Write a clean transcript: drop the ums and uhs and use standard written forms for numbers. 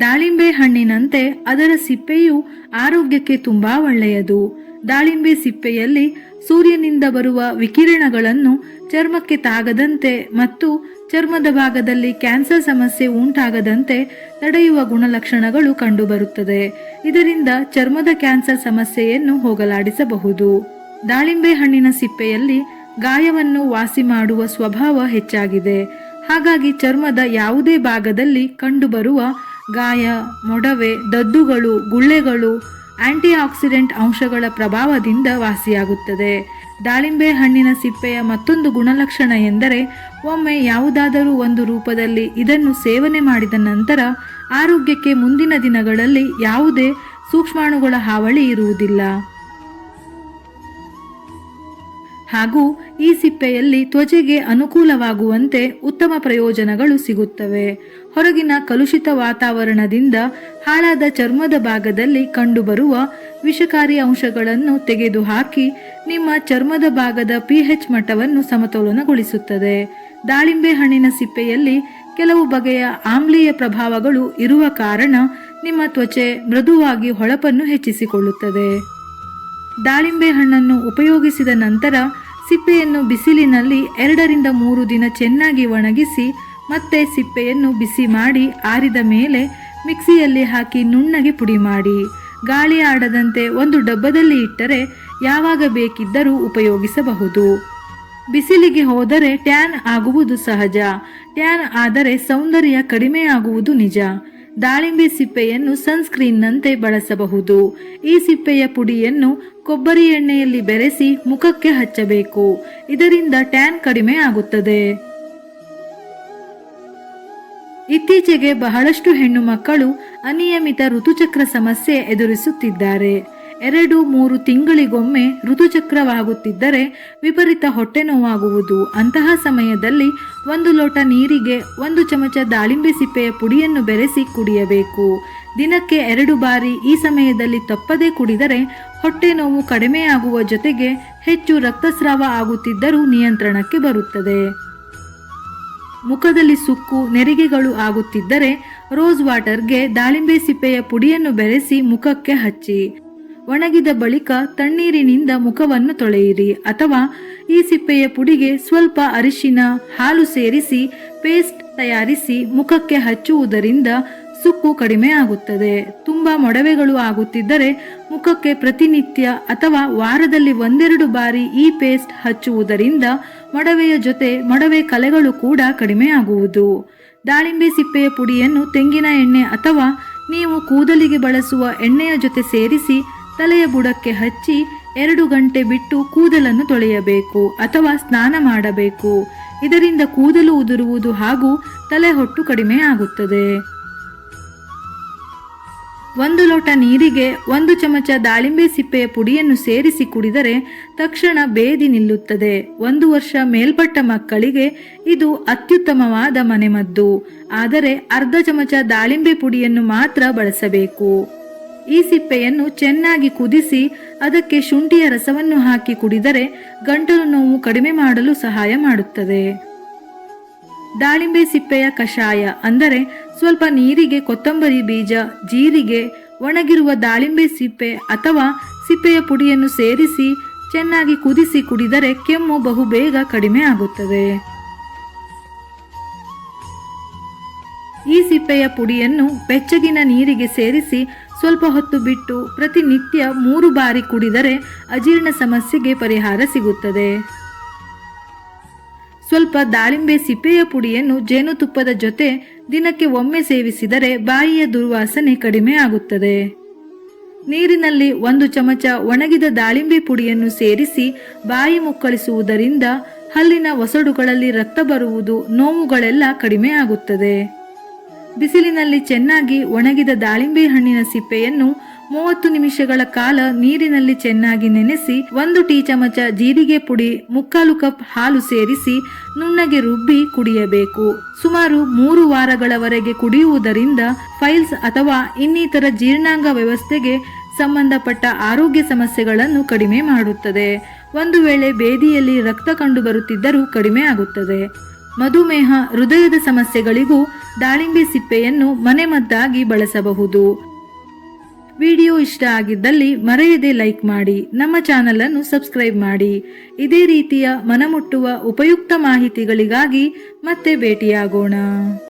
ದಾಳಿಂಬೆ ಹಣ್ಣಿನಂತೆ ಅದರ ಸಿಪ್ಪೆಯು ಆರೋಗ್ಯಕ್ಕೆ ತುಂಬಾ ಒಳ್ಳೆಯದು. ದಾಳಿಂಬೆ ಸಿಪ್ಪೆಯಲ್ಲಿ ಸೂರ್ಯನಿಂದ ಬರುವ ವಿಕಿರಣಗಳನ್ನು ಚರ್ಮಕ್ಕೆ ತಾಗದಂತೆ ಮತ್ತು ಚರ್ಮದ ಭಾಗದಲ್ಲಿ ಕ್ಯಾನ್ಸರ್ ಸಮಸ್ಯೆ ಉಂಟಾಗದಂತೆ ತಡೆಯುವ ಗುಣಲಕ್ಷಣಗಳು ಕಂಡುಬರುತ್ತದೆ. ಇದರಿಂದ ಚರ್ಮದ ಕ್ಯಾನ್ಸರ್ ಸಮಸ್ಯೆಯನ್ನು ಹೋಗಲಾಡಿಸಬಹುದು. ದಾಳಿಂಬೆ ಹಣ್ಣಿನ ಸಿಪ್ಪೆಯಲ್ಲಿ ಗಾಯವನ್ನು ವಾಸಿ ಮಾಡುವ ಸ್ವಭಾವ ಹೆಚ್ಚಾಗಿದೆ. ಹಾಗಾಗಿ ಚರ್ಮದ ಯಾವುದೇ ಭಾಗದಲ್ಲಿ ಕಂಡುಬರುವ ಗಾಯ, ಮೊಡವೆ, ದದ್ದುಗಳು, ಗುಳ್ಳೆಗಳು ಆಂಟಿ ಆಕ್ಸಿಡೆಂಟ್ ಅಂಶಗಳ ಪ್ರಭಾವದಿಂದ ವಾಸಿಯಾಗುತ್ತದೆ. ದಾಳಿಂಬೆ ಹಣ್ಣಿನ ಸಿಪ್ಪೆಯ ಮತ್ತೊಂದು ಗುಣಲಕ್ಷಣ ಎಂದರೆ ಒಮ್ಮೆ ಯಾವುದಾದರೂ ಒಂದು ರೂಪದಲ್ಲಿ ಇದನ್ನು ಸೇವನೆ ಮಾಡಿದ ನಂತರ ಆರೋಗ್ಯಕ್ಕೆ ಮುಂದಿನ ದಿನಗಳಲ್ಲಿ ಯಾವುದೇ ಸೂಕ್ಷ್ಮಾಣುಗಳ ಹಾವಳಿ ಇರುವುದಿಲ್ಲ. ಹಾಗೂ ಈ ಸಿಪ್ಪೆಯಲ್ಲಿ ತ್ವಚೆಗೆ ಅನುಕೂಲವಾಗುವಂತೆ ಉತ್ತಮ ಪ್ರಯೋಜನಗಳು ಸಿಗುತ್ತವೆ. ಹೊರಗಿನ ಕಲುಷಿತ ವಾತಾವರಣದಿಂದ ಹಾಳಾದ ಚರ್ಮದ ಭಾಗದಲ್ಲಿ ಕಂಡುಬರುವ ವಿಷಕಾರಿ ಅಂಶಗಳನ್ನು ತೆಗೆದುಹಾಕಿ ನಿಮ್ಮ ಚರ್ಮದ ಭಾಗದ pH ಮಟ್ಟವನ್ನು ಸಮತೋಲನಗೊಳಿಸುತ್ತದೆ. ದಾಳಿಂಬೆ ಹಣ್ಣಿನ ಸಿಪ್ಪೆಯಲ್ಲಿ ಕೆಲವು ಬಗೆಯ ಆಮ್ಲೀಯ ಪ್ರಭಾವಗಳು ಇರುವ ಕಾರಣ ನಿಮ್ಮ ತ್ವಚೆ ಮೃದುವಾಗಿ ಹೊಳಪನ್ನು ಹೆಚ್ಚಿಸಿಕೊಳ್ಳುತ್ತದೆ. ದಾಳಿಂಬೆ ಹಣ್ಣನ್ನು ಉಪಯೋಗಿಸಿದ ನಂತರ ಸಿಪ್ಪೆಯನ್ನು ಬಿಸಿಲಿನಲ್ಲಿ 2 ರಿಂದ 3 ದಿನ ಚೆನ್ನಾಗಿ ಒಣಗಿಸಿ ಮತ್ತೆ ಸಿಪ್ಪೆಯನ್ನು ಬಿಸಿ ಮಾಡಿ ಆರಿದ ಮೇಲೆ ಮಿಕ್ಸಿಯಲ್ಲಿ ಹಾಕಿ ನುಣ್ಣಗೆ ಪುಡಿ ಮಾಡಿ ಗಾಳಿ ಆಡದಂತೆ ಒಂದು ಡಬ್ಬದಲ್ಲಿ ಇಟ್ಟರೆ ಯಾವಾಗ ಬೇಕಿದ್ದರೂ ಉಪಯೋಗಿಸಬಹುದು. ಬಿಸಿಲಿಗೆ ಹೋದರೆ ಟ್ಯಾನ್ ಆಗುವುದು ಸಹಜ. ಟ್ಯಾನ್ ಆದರೆ ಸೌಂದರ್ಯ ಕಡಿಮೆಯಾಗುವುದು ನಿಜ. ದಾಳಿಂಬೆ ಸಿಪ್ಪೆಯನ್ನು ಸನ್ಸ್ಕ್ರೀನ್ನಂತೆ ಬಳಸಬಹುದು. ಈ ಸಿಪ್ಪೆಯ ಪುಡಿಯನ್ನು ಕೊಬ್ಬರಿ ಎಣ್ಣೆಯಲ್ಲಿ ಬೆರೆಸಿ ಮುಖಕ್ಕೆ ಹಚ್ಚಬೇಕು. ಇದರಿಂದ ಟ್ಯಾನ್ ಕಡಿಮೆ ಆಗುತ್ತದೆ. ಇತ್ತೀಚೆಗೆ ಬಹಳಷ್ಟು ಹೆಣ್ಣು ಮಕ್ಕಳು ಅನಿಯಮಿತ ಋತುಚಕ್ರ ಸಮಸ್ಯೆ ಎದುರಿಸುತ್ತಿದ್ದಾರೆ. 2-3 ತಿಂಗಳಿಗೊಮ್ಮೆ ಋತುಚಕ್ರವಾಗುತ್ತಿದ್ದರೆ ವಿಪರೀತ ಹೊಟ್ಟೆ ನೋವಾಗುವುದು. ಅಂತಹ ಸಮಯದಲ್ಲಿ 1 ಲೋಟ ನೀರಿಗೆ 1 ಚಮಚ ದಾಳಿಂಬೆ ಸಿಪ್ಪೆಯ ಪುಡಿಯನ್ನು ಬೆರೆಸಿ ಕುಡಿಯಬೇಕು. ದಿನಕ್ಕೆ 2 ಬಾರಿ ಈ ಸಮಯದಲ್ಲಿ ತಪ್ಪದೇ ಕುಡಿದರೆ ಹೊಟ್ಟೆ ನೋವು ಕಡಿಮೆಯಾಗುವ ಜೊತೆಗೆ ಹೆಚ್ಚು ರಕ್ತಸ್ರಾವ ಆಗುತ್ತಿದ್ದರೂ ನಿಯಂತ್ರಣಕ್ಕೆ ಬರುತ್ತದೆ. ಮುಖದಲ್ಲಿ ಸುಕ್ಕು, ನೆರಿಗೆಗಳು ಆಗುತ್ತಿದ್ದರೆ ರೋಸ್ ವಾಟರ್ಗೆ ದಾಳಿಂಬೆ ಸಿಪ್ಪೆಯ ಪುಡಿಯನ್ನು ಬೆರೆಸಿ ಮುಖಕ್ಕೆ ಹಚ್ಚಿ ಒಣಗಿದ ಬಳಿಕ ತಣ್ಣೀರಿನಿಂದ ಮುಖವನ್ನು ತೊಳೆಯಿರಿ. ಅಥವಾ ಈ ಸಿಪ್ಪೆಯ ಪುಡಿಗೆ ಸ್ವಲ್ಪ ಅರಿಶಿನ, ಹಾಲು ಸೇರಿಸಿ ಪೇಸ್ಟ್ ತಯಾರಿಸಿ ಮುಖಕ್ಕೆ ಹಚ್ಚುವುದರಿಂದ ಸುಕ್ಕು ಕಡಿಮೆ ಆಗುತ್ತದೆ. ತುಂಬಾ ಮೊಡವೆಗಳು ಆಗುತ್ತಿದ್ದರೆ ಮುಖಕ್ಕೆ ಪ್ರತಿನಿತ್ಯ ಅಥವಾ ವಾರದಲ್ಲಿ 1-2 ಬಾರಿ ಈ ಪೇಸ್ಟ್ ಹಚ್ಚುವುದರಿಂದ ಮೊಡವೆಯ ಜೊತೆ ಮೊಡವೆ ಕಲೆಗಳು ಕೂಡ ಕಡಿಮೆ ಆಗುವುದು. ದಾಳಿಂಬೆ ಸಿಪ್ಪೆಯ ಪುಡಿಯನ್ನು ತೆಂಗಿನ ಎಣ್ಣೆ ಅಥವಾ ನೀವು ಕೂದಲಿಗೆ ಬಳಸುವ ಎಣ್ಣೆಯ ಜೊತೆ ಸೇರಿಸಿ ತಲೆಯ ಬುಡಕ್ಕೆ ಹಚ್ಚಿ 2 ಗಂಟೆ ಬಿಟ್ಟು ಕೂದಲನ್ನು ತೊಳೆಯಬೇಕು ಅಥವಾ ಸ್ನಾನ ಮಾಡಬೇಕು. ಇದರಿಂದ ಕೂದಲು ಉದುರುವುದು ಹಾಗೂ ತಲೆಹೊಟ್ಟು ಕಡಿಮೆ ಆಗುತ್ತದೆ. 1 ಲೋಟ ನೀರಿಗೆ 1 ಚಮಚ ದಾಳಿಂಬೆ ಸಿಪ್ಪೆಯ ಪುಡಿಯನ್ನು ಸೇರಿಸಿ ಕುಡಿದರೆ ತಕ್ಷಣ ಬೇದಿ ನಿಲ್ಲುತ್ತದೆ. 1 ವರ್ಷ ಮೇಲ್ಪಟ್ಟ ಮಕ್ಕಳಿಗೆ ಇದು ಅತ್ಯುತ್ತಮವಾದ ಮನೆಮದ್ದು. ಆದರೆ ಅರ್ಧ ಚಮಚ ದಾಳಿಂಬೆ ಪುಡಿಯನ್ನು ಮಾತ್ರ ಬಳಸಬೇಕು. ಈ ಸಿಪ್ಪೆಯನ್ನು ಚೆನ್ನಾಗಿ ಕುದಿಸಿ ಅದಕ್ಕೆ ಶುಂಠಿಯ ರಸವನ್ನು ಹಾಕಿ ಕುಡಿದರೆ ಗಂಟಲು ನೋವು ಕಡಿಮೆ ಮಾಡಲು ಸಹಾಯ ಮಾಡುತ್ತದೆ. ದಾಳಿಂಬೆ ಸಿಪ್ಪೆಯ ಕಷಾಯ ಅಂದರೆ ಸ್ವಲ್ಪ ನೀರಿಗೆ ಕೊತ್ತಂಬರಿ ಬೀಜ, ಜೀರಿಗೆ, ಒಣಗಿರುವ ದಾಳಿಂಬೆ ಸಿಪ್ಪೆ ಅಥವಾ ಸಿಪ್ಪೆಯ ಪುಡಿಯನ್ನು ಸೇರಿಸಿ ಚೆನ್ನಾಗಿ ಕುದಿಸಿ ಕುಡಿದರೆ ಕೆಮ್ಮು ಬಹುಬೇಗ ಕಡಿಮೆ ಆಗುತ್ತದೆ. ಈ ಸಿಪ್ಪೆಯ ಪುಡಿಯನ್ನು ಬೆಚ್ಚಗಿನ ನೀರಿಗೆ ಸೇರಿಸಿ ಸ್ವಲ್ಪ ಹೊತ್ತು ಬಿಟ್ಟು ಪ್ರತಿನಿತ್ಯ 3 ಬಾರಿ ಕುಡಿದರೆ ಅಜೀರ್ಣ ಸಮಸ್ಯೆಗೆ ಪರಿಹಾರ ಸಿಗುತ್ತದೆ. ಸ್ವಲ್ಪ ದಾಳಿಂಬೆ ಸಿಪ್ಪೆಯ ಪುಡಿಯನ್ನು ಜೇನುತುಪ್ಪದ ಜೊತೆ ದಿನಕ್ಕೆ ಒಮ್ಮೆ ಸೇವಿಸಿದರೆ ಬಾಯಿಯ ದುರ್ವಾಸನೆ ಕಡಿಮೆ ಆಗುತ್ತದೆ. ನೀರಿನಲ್ಲಿ 1 ಚಮಚ ಒಣಗಿದ ದಾಳಿಂಬೆ ಪುಡಿಯನ್ನು ಸೇರಿಸಿ ಬಾಯಿ ಮುಕ್ಕಳಿಸುವುದರಿಂದ ಹಲ್ಲಿನ ಒಸಡುಗಳಲ್ಲಿ ರಕ್ತ ಬರುವುದು, ನೋವುಗಳೆಲ್ಲ ಕಡಿಮೆ ಆಗುತ್ತದೆ. ಬಿಸಿಲಿನಲ್ಲಿ ಚೆನ್ನಾಗಿ ಒಣಗಿದ ದಾಳಿಂಬೆ ಹಣ್ಣಿನ ಸಿಪ್ಪೆಯನ್ನು 30 ನಿಮಿಷಗಳ ಕಾಲ ನೀರಿನಲ್ಲಿ ಚೆನ್ನಾಗಿ ನೆನೆಸಿ 1 ಟೀ ಚಮಚ ಜೀರಿಗೆ ಪುಡಿ, 3/4 ಕಪ್ ಹಾಲು ಸೇರಿಸಿ ನುಣ್ಣಗೆ ರುಬ್ಬಿ ಕುಡಿಯಬೇಕು. ಸುಮಾರು 3 ವಾರಗಳವರೆಗೆ ಕುಡಿಯುವುದರಿಂದ ಫೈಲ್ಸ್ ಅಥವಾ ಇನ್ನಿತರ ಜೀರ್ಣಾಂಗ ವ್ಯವಸ್ಥೆಗೆ ಸಂಬಂಧಪಟ್ಟ ಆರೋಗ್ಯ ಸಮಸ್ಯೆಗಳನ್ನು ಕಡಿಮೆ ಮಾಡುತ್ತದೆ. ಒಂದು ವೇಳೆ ಬೇದಿಯಲ್ಲಿ ರಕ್ತ ಕಂಡು ಬರುತ್ತಿದ್ದರೂ ಕಡಿಮೆ ಆಗುತ್ತದೆ. ಮಧುಮೇಹ, ಹೃದಯದ ಸಮಸ್ಯೆಗಳಿಗೂ ದಾಳಿಂಬೆ ಸಿಪ್ಪೆಯನ್ನು ಮನೆಮದ್ದಾಗಿ ಬಳಸಬಹುದು. ವಿಡಿಯೋ ಇಷ್ಟ ಆಗಿದ್ದಲ್ಲಿ ಮರೆಯದೆ ಲೈಕ್ ಮಾಡಿ, ನಮ್ಮ ಚಾನಲ್ ಅನ್ನು ಸಬ್ಸ್ಕ್ರೈಬ್ ಮಾಡಿ. ಇದೇ ರೀತಿಯ ಮನಮುಟ್ಟುವ ಉಪಯುಕ್ತ ಮಾಹಿತಿಗಳಿಗಾಗಿ ಮತ್ತೆ ಭೇಟಿಯಾಗೋಣ.